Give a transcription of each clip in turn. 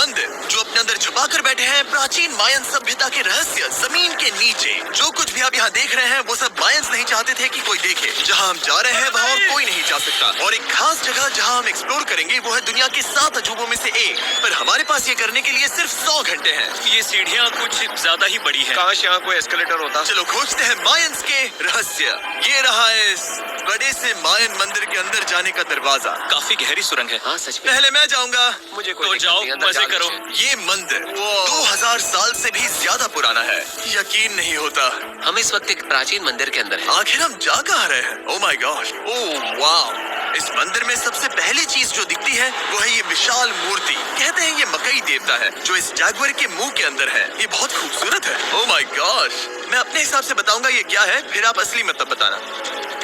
मंदिर जो अपने अंदर छुपा कर बैठे हैं प्राचीन मायन सभ्यता के रहस्य जमीन के नीचे। जो कुछ भी आप यहाँ देख रहे हैं वो सब मायंस नहीं चाहते थे कि कोई देखे। जहाँ हम जा रहे हैं वहाँ और कोई नहीं जा सकता। और एक खास जगह जहाँ हम एक्सप्लोर करेंगे वो है दुनिया के 7 अजूबों में से एक। पर हमारे पास ये करने के लिए सिर्फ 100 घंटे हैं। ये सीढ़ियाँ कुछ ज्यादा ही बड़ी है। काश यहाँ कोई एस्केलेटर होता। चलो खोजते हैं मायंस के रहस्य। ये रहा है इस बड़े से मायन मंदिर के अंदर जाने का दरवाजा। काफी गहरी सुरंग है। हाँ सच में। पहले मैं जाऊंगा। मुझे कोई तो दिक्कत जाओ, नहीं, अंदर मजे जा करो। लीजिए। ये मंदिर 2000 साल से भी ज्यादा पुराना है। यकीन नहीं होता। हम इस वक्त एक प्राचीन मंदिर के अंदर हैं। आखिर हम जा कहाँ रहे हैं? ओह माय गॉड, ओह वाह। इस मंदिर में सबसे पहली चीज जो दिखती है वो है ये विशाल मूर्ति। कहते हैं ये मकई देवता है जो इस जैगुआर के मुंह के अंदर है। ये बहुत खूबसूरत है। ओह माय गॉड, मैं अपने हिसाब से बताऊंगा ये क्या है, फिर आप असली मतलब बताना।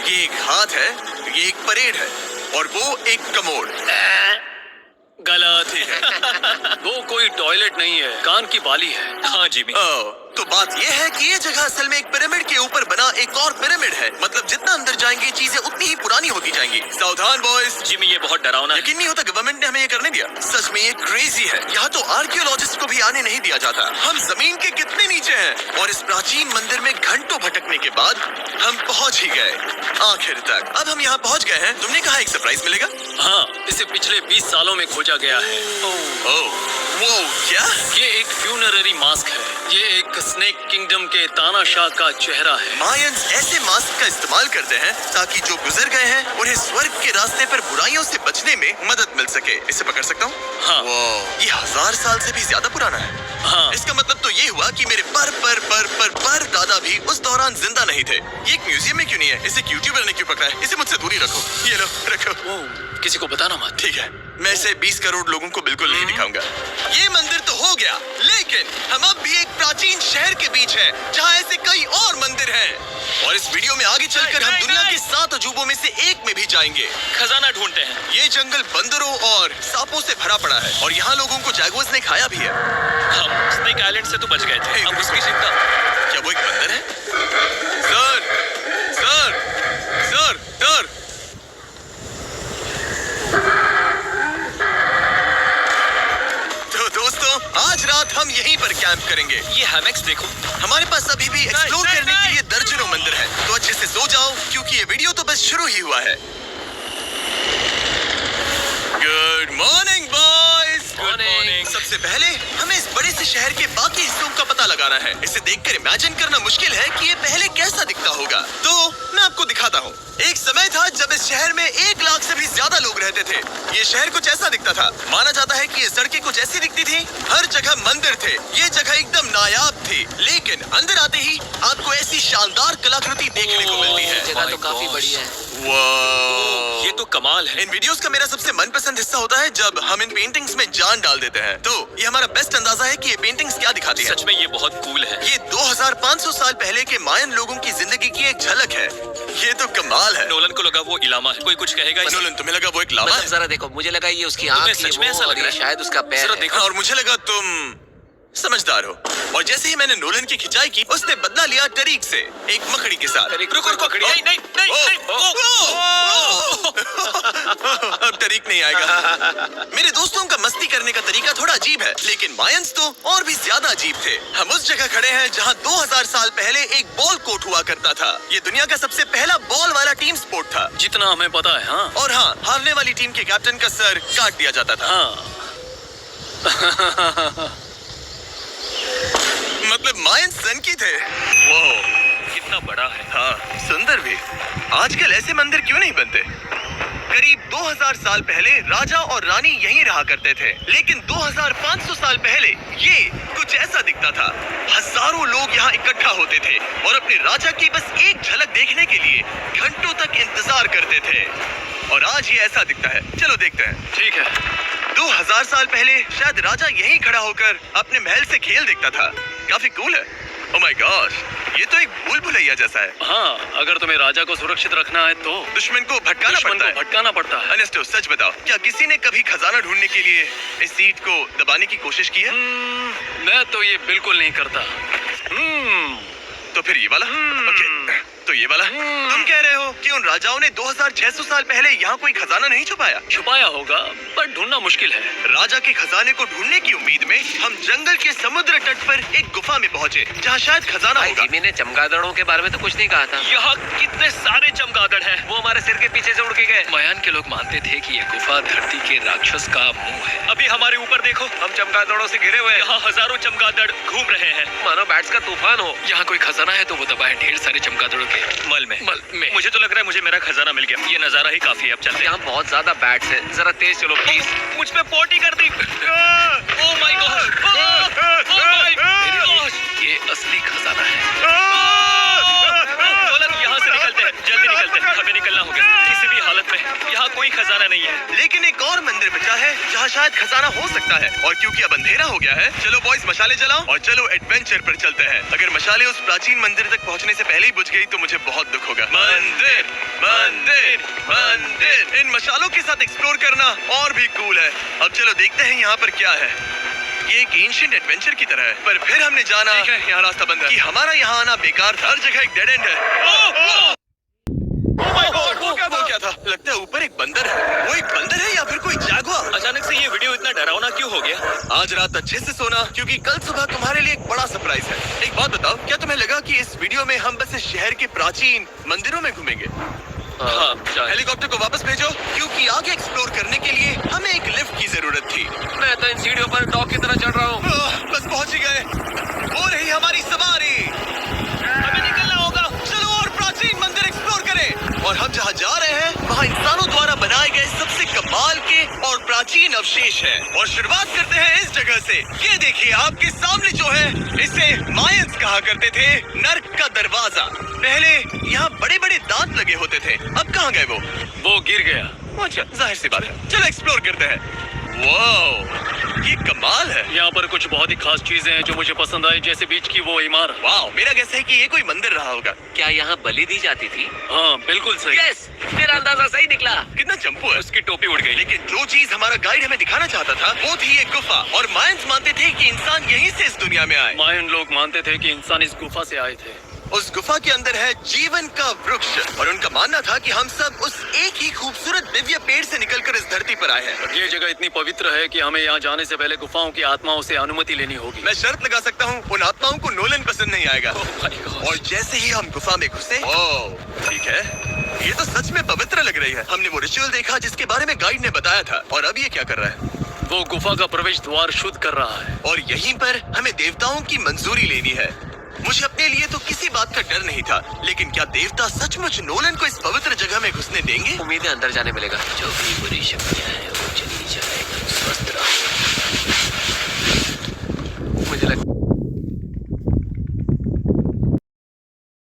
ये एक हाथ है, ये एक परेड है और वो एक कमोड। गलत है। वो कोई टॉयलेट नहीं है, कान की बाली है। हाँ जिमी। तो बात यह है कि ये जगह असल में एक पिरामिड के ऊपर बना एक और पिरामिड है। मतलब जितना अंदर जाएंगे चीजें उतनी ही पुरानी होती जाएंगी। सावधान बॉयज। जिमी ये बहुत डरावना है। यकीन नहीं होता गवर्नमेंट ने हमें ये करने दिया। सच में ये क्रेजी है। यहाँ तो आर्कियोलॉजिस्ट को भी आने नहीं दिया जाता। हम जमीन के कितने नीचे हैं और इस प्राचीन मंदिर में घंटों भटकने के बाद हम पहुँच ही गए आखिर तक। अब हम यहाँ पहुँच गए हैं। तुमने कहा एक सरप्राइज मिलेगा। हाँ, इसे पिछले 20 सालों में खोजा गया है। वो क्या? ये एक फ्यूनररी मास्क है। ये एक स्नेक किंगडम के तानाशाह का चेहरा है। मायंस ऐसे मास्क का इस्तेमाल करते हैं ताकि जो गुजर गए हैं उन्हें स्वर्ग के रास्ते पर बुराइयों से बचने में मदद मिल सके। इसे पकड़ सकता हूँ? हाँ। ये 1000 साल से भी ज्यादा पुराना है। हाँ। इसका मतलब तो ये हुआ कि मेरे पर दादा भी उस दौरान जिंदा नहीं थे। ये एक म्यूजियम में क्यों नहीं है? इसे यूट्यूबर ने क्यों पकड़ा है? इसे मुझसे दूरी रखो। ये लो रखो। किसी को बताना मत। ठीक है, मैं इसे 20 करोड़ लोगों को बिल्कुल नहीं दिखाऊंगा। ये मंदिर तो हो गया, लेकिन हम अब भी एक प्राचीन शहर के बीच हैं, जहाँ ऐसे कई और मंदिर हैं। और इस वीडियो में आगे चलकर हम दुनिया के 7 अजूबों में से एक में भी जाएंगे। खजाना ढूंढते हैं। ये जंगल बंदरों और सांपों से भरा पड़ा है और यहाँ लोगों को जैगुआर्स ने खाया भी है। हम स्नेक आइलैंड से तो बच गए थे। अब उसकी चिंता। क्या वो एक बंदर है? Sir, sir, sir, sir. तो दोस्तों, आज रात हम यहीं पर कैंप करेंगे। ये हैमेक्स देखो। हमारे पास अभी भी एक्सप्लोर करने के लिए दर्जनों मंदिर हैं। तो अच्छे से सो जाओ क्योंकि ये वीडियो तो बस शुरू ही हुआ है। Good morning boys. मॉर्निंग। सबसे पहले हमें इस बड़े से शहर के बाकी हिस्सों का पता लगाना है। इसे देखकर इमेजिन करना मुश्किल है कि ये पहले कैसा दिखता होगा। तो मैं आपको दिखाता हूँ। एक समय था जब इस शहर में 1 लाख से भी ज्यादा लोग रहते थे। ये शहर कुछ ऐसा दिखता था। माना जाता है कि ये सड़कें कुछ ऐसी दिखती थी। हर जगह मंदिर थे। ये जगह एकदम नायाब थी। लेकिन अंदर आते ही आपको ऐसी शानदार कलाकृति देखने को मिलती है। जगह तो काफी बड़ी है। वाह, ये तो कमाल है। इन वीडियोस का मेरा सबसे मनपसंद हिस्सा होता है जब हम इन पेंटिंग्स में जान डाल देते हैं। तो ये हमारा बेस्ट अंदाजा है कि ये पेंटिंग्स क्या दिखाती हैं। सच में ये बहुत कूल है। ये 2500 साल पहले के मायन लोगों की जिंदगी की एक झलक है। ये तो कमाल है। नोलन को लगा वो इलामा है। कोई कुछ कहेगा इसे? नोलन, तुम्हें लगा वो एक लामा मतलब है? जरा देखो, मुझे लगा ये उसकी तुम्हें आँख, सच में ये ऐसा वो, लग और रहा ये है? शायद उसका पैर जरा है। देखो। और मुझे लगा तुम समझदार हो। और जैसे ही मैंने नोलन की खिंचाई की, उसने बदला लिया टरीक से, एक मकड़ी के साथ। रुको रुको। नहीं नहीं नहीं। अब टरीक नहीं आएगा। मेरे दोस्तों का मस्ती करने का तरीका थोड़ा अजीब है, लेकिन मायंस तो और भी ज्यादा अजीब थे। हम उस जगह खड़े हैं जहां 2000 साल पहले एक बॉल कोर्ट हुआ करता था। ये दुनिया का सबसे पहला बॉल वाला टीम स्पोर्ट था। जितना हमें पता है। हाँ। और हाँ, हारने वाली टीम के कैप्टन का सर काट दिया जाता था। हाँ। मतलब मायंस सन की थे। वो कितना बड़ा है। हाँ, सुंदर भी। आजकल ऐसे मंदिर क्यों नहीं बनते? करीब 2000 साल पहले राजा और रानी यहीं रहा करते थे, लेकिन 2500 साल पहले ये कुछ ऐसा दिखता था। हजारों लोग यहाँ इकट्ठा होते थे और अपने राजा की बस एक झलक देखने के लिए घंटों तक इंतजार करते थे। और आज ये ऐसा दिखता है। चलो देखते हैं। ठीक है। 2000 साल पहले शायद राजा यहीं खड़ा होकर अपने महल से खेल देखता था। काफी कूल है। ओह माय गॉड, ये तो एक भूल भुलैया जैसा है। हाँ, अगर तुम्हें राजा को सुरक्षित रखना है तो दुश्मन को भटकाना पड़ता है। अनेस्टो, सच बताओ, क्या किसी ने कभी खजाना ढूंढने के लिए इस सीट को दबाने की कोशिश की है? मैं तो ये बिल्कुल नहीं करता। तो फिर ये वाला? ओके, तो तो ये वाला। तुम कह रहे हो कि उन राजाओं ने 2600 साल पहले यहाँ कोई खजाना नहीं छुपाया? छुपाया होगा पर ढूंढना मुश्किल है। राजा के खजाने को ढूंढने की उम्मीद में हम जंगल के समुद्र तट पर एक गुफा में पहुँचे जहाँ शायद खजाना भाई होगा। जिमी ने चमगादड़ों के बारे में तो कुछ नहीं कहा था। यहाँ कितने सारे चमगादड़ हैं। वो हमारे सिर के पीछे से उड़ के गए। मयान के लोग मानते थे कि ये गुफा धरती के राक्षस का मुंह है। अभी हमारे ऊपर देखो, हम चमगादड़ों से घिरे हुए हैं। यहाँ हजारों चमगादड़ घूम रहे हैं। मानो बैट्स का तूफान हो। यहाँ कोई खजाना है तो वो दबा है ढेर सारे चमगादड़ों के मल में। मुझे तो लग रहा है मुझे मेरा खजाना मिल गया। ये नजारा ही काफी है। अब चलते हैं। यहाँ बहुत ज्यादा बैट्स हैं। जरा तेज चलो प्लीज। मुझ पे पोटी कर दी। ओह माय गॉड, ये असली खजाना है। यहाँ से निकलते हैं, जल्दी निकलते हैं, हमें निकलना होगा किसी भी हालत में। यहाँ कोई खजाना नहीं है। लेकिन एक और मंदिर बचा है जहाँ शायद खजाना हो सकता है। और क्योंकि अब अंधेरा हो गया है, चलो बॉयज मशाले जलाओ और चलो एडवेंचर पर चलते हैं। अगर मशाले उस प्राचीन मंदिर तक पहुँचने से पहले ही बुझ गई तो मुझे बहुत दुख होगा। मंदिर मंदिर मंदिर, इन मशालों के साथ एक्सप्लोर करना और भी कूल है। अब चलो देखते हैं यहाँ पर क्या है। ये एक एंशिएंट एडवेंचर की तरह है, पर फिर हमने जाना ठीक है, यहाँ रास्ता बंद है कि हमारा यहाँ आना बेकार था। हर जगह एक डेड एंड है। वो क्या था? लगता है ऊपर एक बंदर है। वो एक बंदर है या फिर कोई जागुआर? अचानक से ये वीडियो इतना डरावना क्यों हो गया? आज रात अच्छे से सोना, क्योंकि कल सुबह तुम्हारे लिए एक बड़ा सरप्राइज है। एक बात बताओ, क्या तुम्हें लगा कि इस वीडियो में हम बस इस शहर के प्राचीन मंदिरों में घूमेंगे? हाँ, हेलीकॉप्टर को वापस भेजो, क्योंकि आगे एक्सप्लोर करने के लिए हमें एक लिफ्ट की जरूरत थी। मैं तो इन सीढ़ियों पर डॉग की तरह चढ़ रहा हूँ। बस पहुंच ही गए। वो रही हमारी सवारी। हमें निकलना होगा। चलो और प्राचीन मंदिर एक्सप्लोर करें। और हम जहाँ जा रहे हैं वहाँ इंसानों द्वारा बनाए गए सबसे कमाल के और प्राचीन अवशेष हैं। और शुरुआत करते हैं इस जगह से। ये देखिए आपके सामने जो है, इसे मायंस कहा करते थे नर्क का दरवाजा। पहले यहाँ बड़े बड़े दांत लगे होते थे, अब कहाँ गए वो गिर गया। अच्छा, जाहिर सी बात है। चलो एक्सप्लोर करते हैं। वाओ, ये कमाल है। यहाँ पर कुछ बहुत ही खास चीजें हैं जो मुझे पसंद आई, जैसे बीच की वो इमारत। वाओ, मेरा गेस है कि ये कोई मंदिर रहा होगा। क्या यहाँ बलि दी जाती थी? हाँ बिल्कुल सही। यस, मेरा अंदाजा सही निकला। कितना चंपू है। उसकी टोपी उड़ गई। लेकिन जो चीज हमारा गाइड हमें दिखाना चाहता था वो थी ये गुफा। और मायंस मानते थे कि इंसान यहीं से इस दुनिया में आए। मायन लोग मानते थे कि इंसान इस गुफा से आए थे। उस गुफा के अंदर है जीवन का वृक्ष और उनका मानना था कि हम सब उस एक ही खूबसूरत दिव्य पेड़ से निकलकर इस धरती पर आए हैं। ये जगह इतनी पवित्र है कि हमें यहाँ जाने से पहले गुफाओं की आत्माओं से अनुमति लेनी होगी। मैं शर्त लगा सकता हूँ उन आत्माओं को नोलन पसंद नहीं आएगा। और जैसे ही हम गुफा में घुसे, ओह ठीक है, ये तो सच में पवित्र लग रही है। हमने वो रिचुअल देखा जिसके बारे में गाइड ने बताया था। और अब ये क्या कर रहा है? वो गुफा का प्रवेश द्वार शुद्ध कर रहा है। और यहीं पर हमें देवताओं की मंजूरी लेनी है। मुझे अपने लिए तो किसी बात का डर नहीं था, लेकिन क्या देवता सचमुच नोलन को इस पवित्र जगह में घुसने देंगे? उम्मीद है अंदर जाने मिलेगा। जो भी बुरी शक्तियाँ हैं वो चली जाएगी। स्वस्थ रहो। मुझे लगता